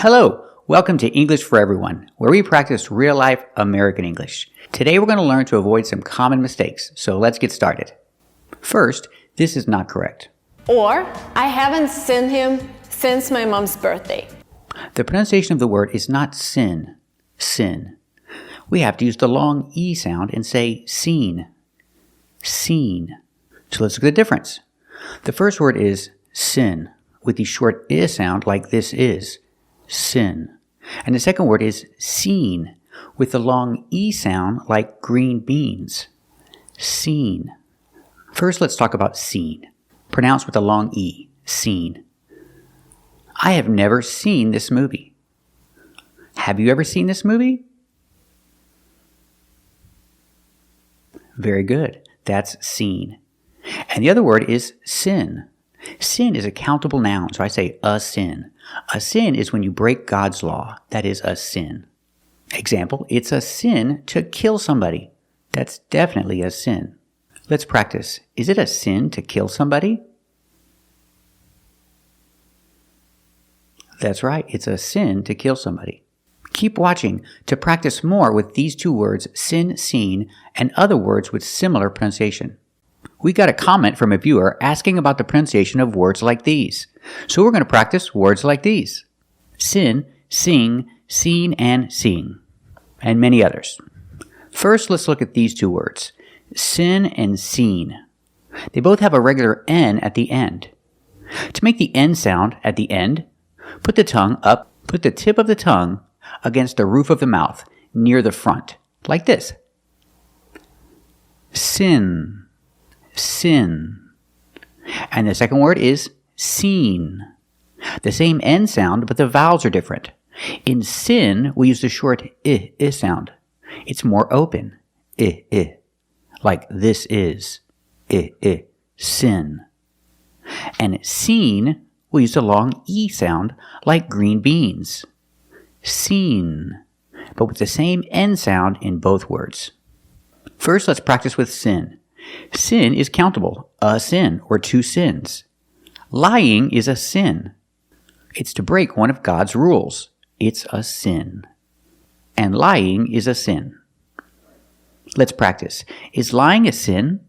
Hello, welcome to English for Everyone, where we practice real-life American English. Today we're going to learn to avoid some common mistakes, so let's get started. First, this is not correct. Or, I haven't seen him since my mom's birthday. The pronunciation of the word is not sin, sin. We have to use the long E sound and say seen, seen. So let's look at the difference. The first word is sin, with the short I sound like this is, sin. And the second word is seen, with the long E sound like green beans, seen. First, let's talk about seen, pronounced with a long E, seen. I have never seen this movie. Have you ever seen this movie? Very good. That's seen. And the other word is sin. Sin is a countable noun, so I say a sin. A sin is when you break God's law. That is a sin. Example, it's a sin to kill somebody. That's definitely a sin. Let's practice. Is it a sin to kill somebody? That's right. It's a sin to kill somebody. Keep watching to practice more with these two words, sin, seen, and other words with similar pronunciation. We got a comment from a viewer asking about the pronunciation of words like these. So we're going to practice words like these. Sin, sing, seen, and seeing, and many others. First, let's look at these two words, sin and seen. They both have a regular N at the end. To make the N sound at the end, put the tongue up, put the tip of the tongue against the roof of the mouth near the front, like this. Sin. Sin. And the second word is seen. The same N sound, but the vowels are different. In sin, we use the short I sound. It's more open. I. Like this is. I. Sin. And seen, we use the long E sound, like green beans. Seen. But with the same N sound in both words. First, let's practice with sin. Sin is countable, a sin or two sins. Lying is a sin. It's to break one of God's rules. It's a sin. And lying is a sin. Let's practice. Is lying a sin?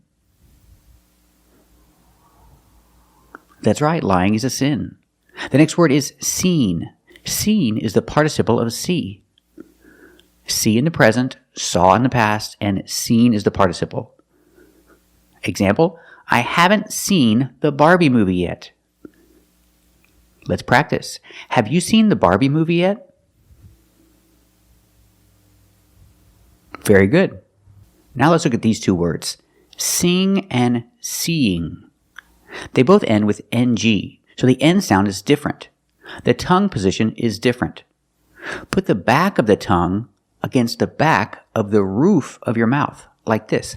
That's right, lying is a sin. The next word is seen. Seen is the participle of see. See in the present, saw in the past, and seen is the participle. Example, I haven't seen the Barbie movie yet. Let's practice. Have you seen the Barbie movie yet? Very good. Now let's look at these two words, sing and seeing. They both end with NG, so the N sound is different. The tongue position is different. Put the back of the tongue against the back of the roof of your mouth, like this.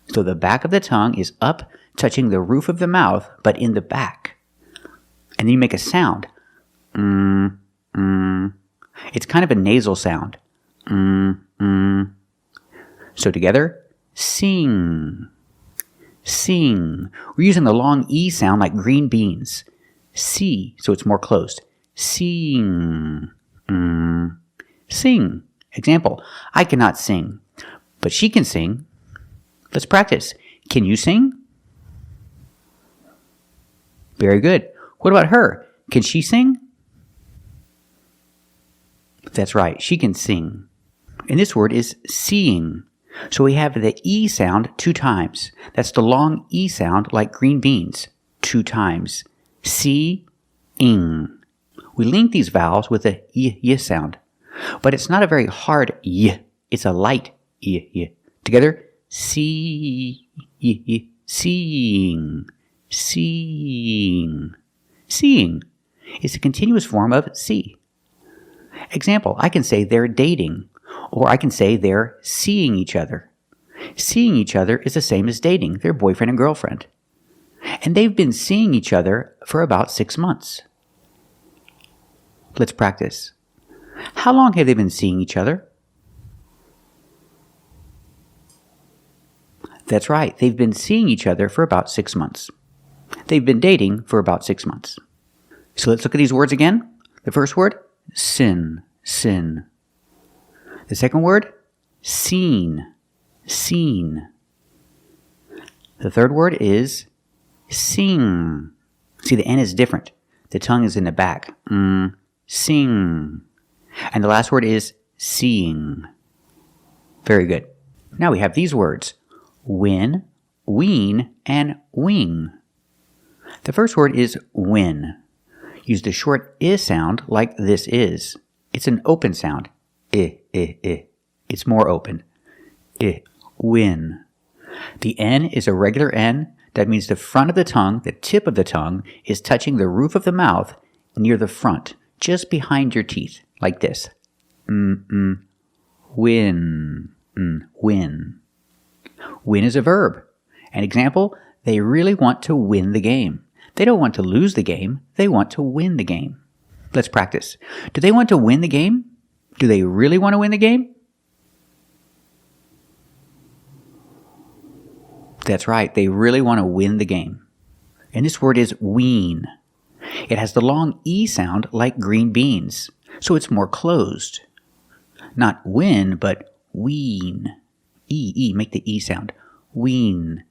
So the back of the tongue is up, touching the roof of the mouth, but in the back. And then you make a sound. It's kind of a nasal sound. So together, sing. Sing. We're using the long E sound like green beans. See, so it's more closed. Sing. Sing. Example, I cannot sing, but she can sing. Let's practice. Can you sing? Very good. What about her? Can she sing? That's right. She can sing. And this word is seeing. So we have the E sound 2 times. That's the long E sound like green beans 2 times. See-ing. We link these vowels with a y sound. But it's not a very hard y. It's a light y. Together, seeing, seeing, seeing. Seeing is a continuous form of see. Example, I can say they're dating, or I can say they're seeing each other. Seeing each other is the same as dating. They're boyfriend and girlfriend. And they've been seeing each other for about 6 months. Let's practice. How long have they been seeing each other? That's right. They've been seeing each other for about 6 months. They've been dating for about 6 months. So let's look at these words again. The first word, sin, sin. The second word, seen, seen. The third word is sing. See, the N is different. The tongue is in the back. Sing. And the last word is seeing. Very good. Now we have these words, win, wean, and wing. The first word is win. Use the short I sound like this is. It's an open sound. I. It's more open. I. Win. The N is a regular N. That means the front of the tongue, the tip of the tongue, is touching the roof of the mouth near the front, just behind your teeth, like this. Win. Win. Win is a verb. An example, they really want to win the game. They don't want to lose the game. They want to win the game. Let's practice. Do they want to win the game? Do they really want to win the game? That's right. They really want to win the game. And this word is wean. It has the long E sound like green beans, so it's more closed. Not win, but wean. E, make the E sound. Wean.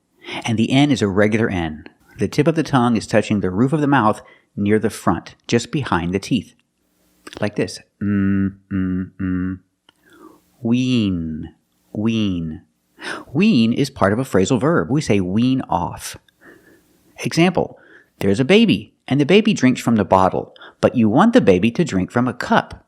And the N is a regular N. The tip of the tongue is touching the roof of the mouth near the front, just behind the teeth. Like this. Wean. Wean. Wean is part of a phrasal verb. We say wean off. Example, there's a baby, and the baby drinks from the bottle, but you want the baby to drink from a cup.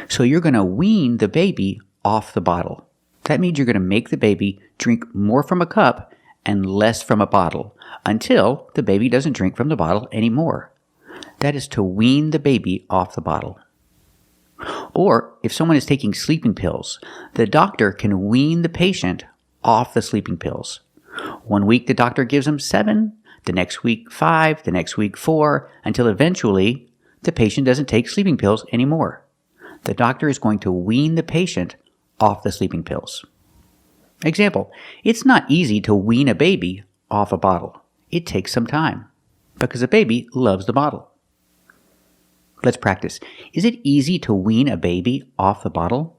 So you're going to wean the baby off the bottle. That means you're going to make the baby drink more from a cup and less from a bottle until the baby doesn't drink from the bottle anymore. That is to wean the baby off the bottle. Or if someone is taking sleeping pills, the doctor can wean the patient off the sleeping pills. 1 week the doctor gives them 7, the next week 5, the next week 4, until eventually the patient doesn't take sleeping pills anymore. The doctor is going to wean the patient off the sleeping pills. Example, it's not easy to wean a baby off a bottle. It takes some time because a baby loves the bottle. Let's practice. Is it easy to wean a baby off the bottle?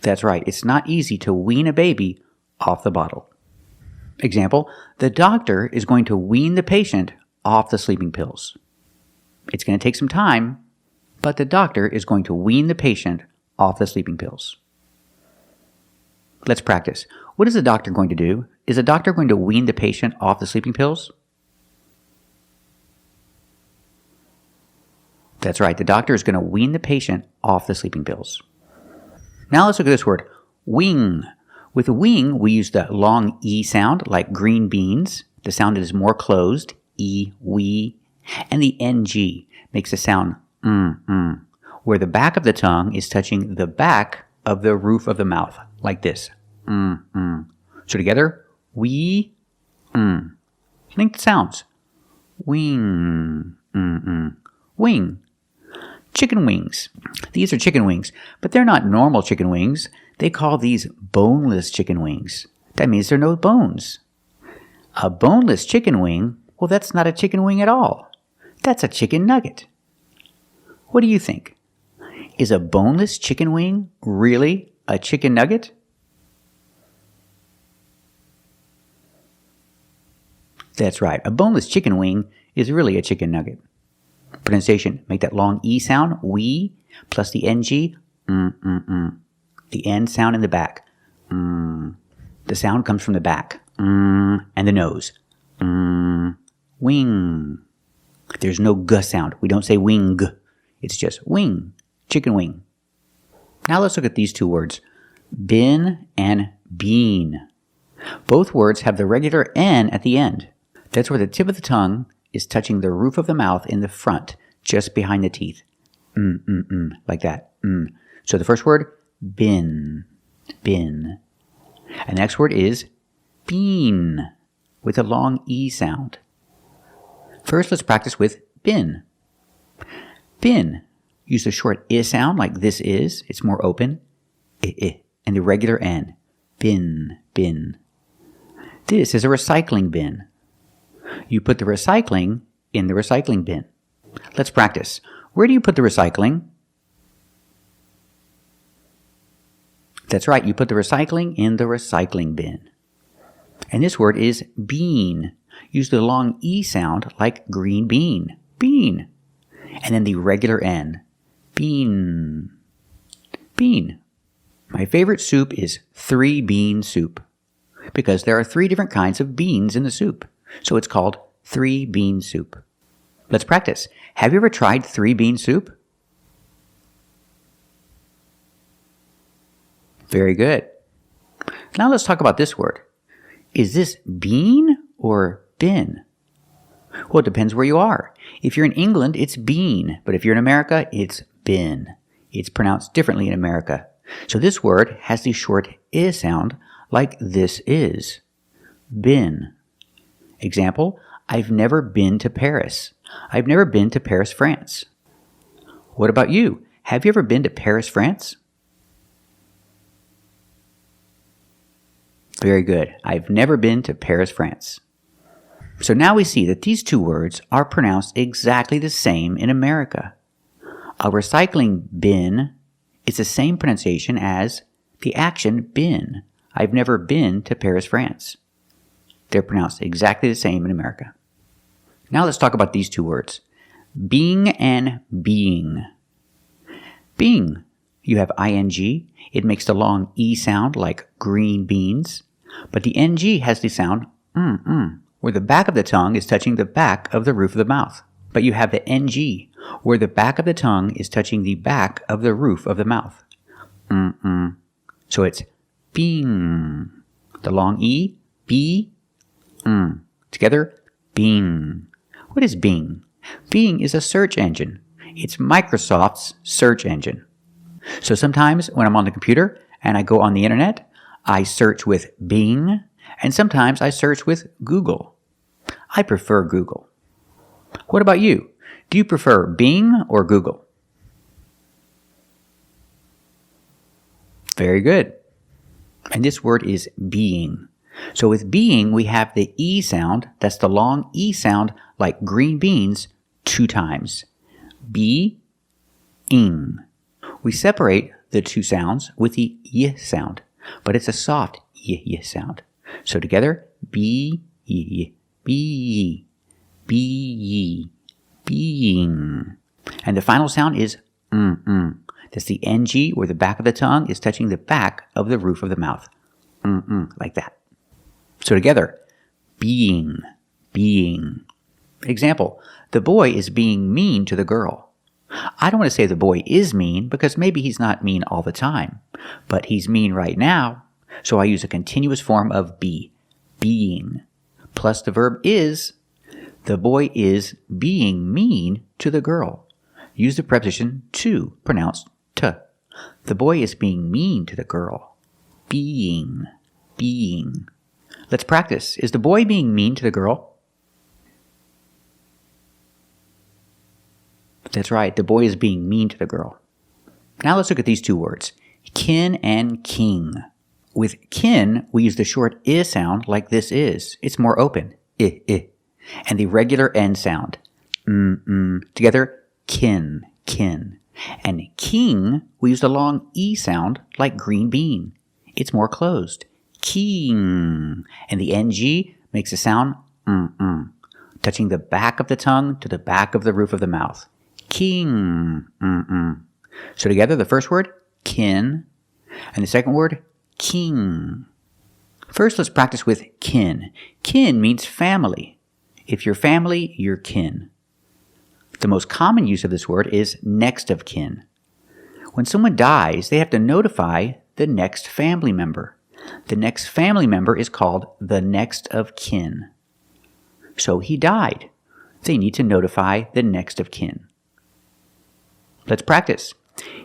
That's right. It's not easy to wean a baby off the bottle. Example, the doctor is going to wean the patient off the sleeping pills. It's going to take some time, but the doctor is going to wean the patient off the sleeping pills. Let's practice. What is the doctor going to do? Is the doctor going to wean the patient off the sleeping pills? That's right. The doctor is going to wean the patient off the sleeping pills. Now let's look at this word, wing. With wing, we use the long E sound like green beans. The sound is more closed, E, we. And the NG makes the sound where the back of the tongue is touching the back of the roof of the mouth, like this. So together, we, Link the sounds. Wing, wing. Chicken wings. These are chicken wings, but they're not normal chicken wings. They call these boneless chicken wings. That means there are no bones. A boneless chicken wing, well, that's not a chicken wing at all. That's a chicken nugget. What do you think? Is a boneless chicken wing really a chicken nugget? That's right. A boneless chicken wing is really a chicken nugget. Pronunciation, make that long E sound, we, plus the NG, The N sound in the back. The sound comes from the back, and the nose. Wing. There's no G sound. We don't say wing. It's just wing, chicken wing. Now let's look at these two words, bin and bean. Both words have the regular N at the end. That's where the tip of the tongue is touching the roof of the mouth in the front, just behind the teeth. Like that. So the first word, bin, bin. And the next word is bean, with a long E sound. First, let's practice with bin. Bin. Use the short I sound like this is. It's more open. And the regular N. Bin, bin. This is a recycling bin. You put the recycling in the recycling bin. Let's practice. Where do you put the recycling? That's right, you put the recycling in the recycling bin. And this word is bean. Use the long E sound like green bean. Bean. And then the regular N. Bean. Bean. My favorite soup is 3-bean soup because there are 3 different kinds of beans in the soup. So it's called 3-bean soup. Let's practice. Have you ever tried 3-bean soup? Very good. Now let's talk about this word. Is this bean or bin? Well, it depends where you are. If you're in England, it's bean, but if you're in America, it's bin. It's pronounced differently in America. So this word has the short I sound like this is. Bin. Example, I've never been to Paris. I've never been to Paris, France. What about you? Have you ever been to Paris, France? Very good. I've never been to Paris, France. So now we see that these 2 words are pronounced exactly the same in America. A recycling bin is the same pronunciation as the action been. I've never been to Paris, France. They're pronounced exactly the same in America. Now let's talk about these 2 words. Being and being. Being. You have ing. It makes the long E sound like green beans. But the ng has the sound where the back of the tongue is touching the back of the roof of the mouth. But you have the ng where the back of the tongue is touching the back of the roof of the mouth. So it's being. The long E, B, together, Bing. What is Bing? Bing is a search engine. It's Microsoft's search engine. So sometimes when I'm on the computer and I go on the internet, I search with Bing, and sometimes I search with Google. I prefer Google. What about you? Do you prefer Bing or Google? Very good. And this word is being. So with being, we have the E sound, that's the long E sound like green beans 2 times. Be-ing. We separate the 2 sounds with the Y sound, but it's a soft Y sound. So together, be-ye, be-ye, be-ye, being. And the final sound is That's the ng where the back of the tongue is touching the back of the roof of the mouth. Like that. So together, being, being. Example, the boy is being mean to the girl. I don't want to say the boy is mean because maybe he's not mean all the time, but he's mean right now. So I use a continuous form of be, being, plus the verb is. The boy is being mean to the girl. Use the preposition to, pronounced t. The boy is being mean to the girl. Being, being. Let's practice. Is the boy being mean to the girl? That's right. The boy is being mean to the girl. Now let's look at these 2 words, kin and king. With kin, we use the short I sound like this is. It's more open, I. And the regular N sound, Together, kin, kin. And king, we use the long E sound like green bean. It's more closed, king. And the ng makes a sound, touching the back of the tongue to the back of the roof of the mouth. King, So together, the first word, kin, and the second word, king. First, let's practice with kin. Kin means family. If you're family, you're kin. The most common use of this word is next of kin. When someone dies, they have to notify the next family member. The next family member is called the next of kin. So he died. They need to notify the next of kin. Let's practice.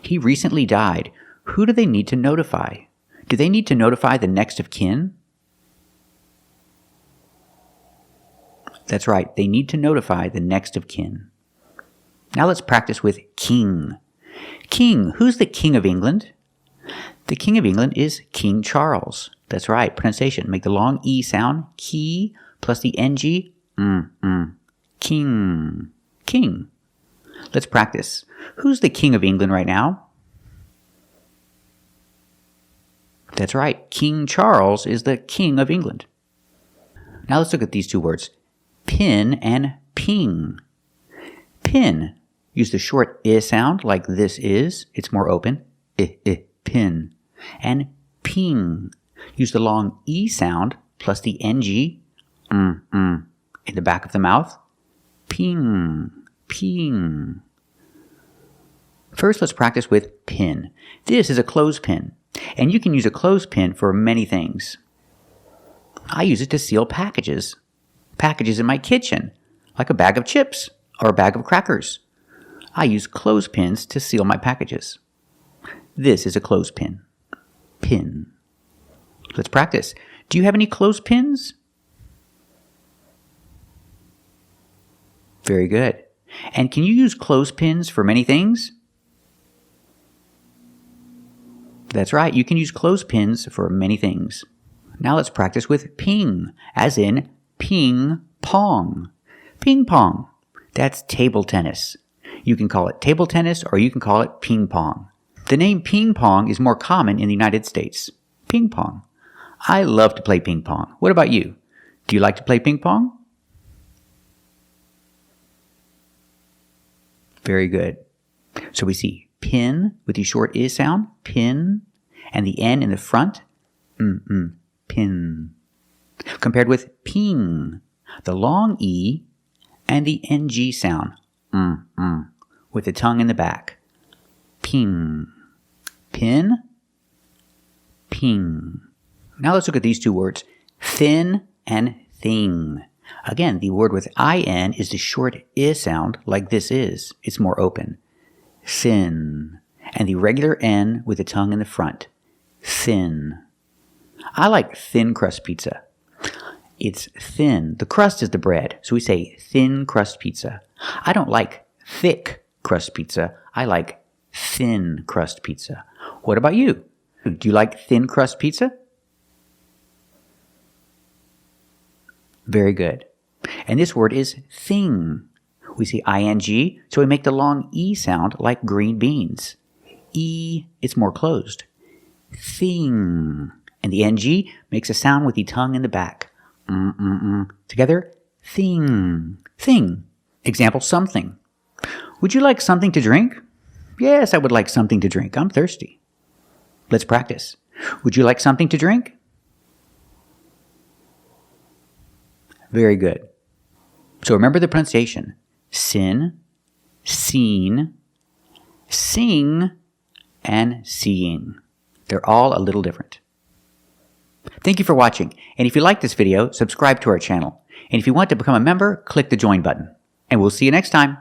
He recently died. Who do they need to notify? Do they need to notify the next of kin? That's right. They need to notify the next of kin. Now let's practice with king. King. Who's the King of England? The King of England is King Charles. That's right. Pronunciation. Make the long E sound. Key plus the ng. King. King. Let's practice. Who's the King of England right now? That's right. King Charles is the King of England. Now let's look at these two words. Pin and ping. Pin. Use the short I sound like this is. It's more open. Pin. And ping. Use the long E sound plus the NG in the back of the mouth. Ping. Ping. First, let's practice with pin. This is a clothespin, and you can use a clothespin for many things. I use it to seal packages. Packages in my kitchen, like a bag of chips or a bag of crackers. I use clothespins to seal my packages. This is a clothespin. Pin. Let's practice. Do you have any clothespins? Very good. And can you use clothespins for many things? That's right, you can use clothespins for many things. Now let's practice with ping, as in ping pong. Ping pong. That's table tennis. You can call it table tennis or you can call it ping pong. The name ping pong is more common in the United States. Ping pong. I love to play ping pong. What about you? Do you like to play ping pong? Very good. So we see pin with the short I sound, pin, and the N in the front, pin. Compared with ping, the long E and the NG sound, with the tongue in the back. Ping. Pin, ping. Now let's look at these two words, thin and thing. Again, the word with IN is the short I sound like this is. It's more open. Thin. And the regular N with the tongue in the front. Thin. I like thin crust pizza. It's thin. The crust is the bread, so we say thin crust pizza. I don't like thick crust pizza. I like thin crust pizza. What about you? Do you like thin crust pizza? Very good. And this word is thing. We see ing, so we make the long E sound like green beans. E, it's more closed. Thing. And the ng makes a sound with the tongue in the back. Together, thing. Thing. Example, something. Would you like something to drink? Yes, I would like something to drink. I'm thirsty. Let's practice. Would you like something to drink? Very good. So remember the pronunciation. Sin, seen, sing, and seeing. They're all a little different. Thank you for watching. And if you like this video, subscribe to our channel. And if you want to become a member, click the join button. And we'll see you next time.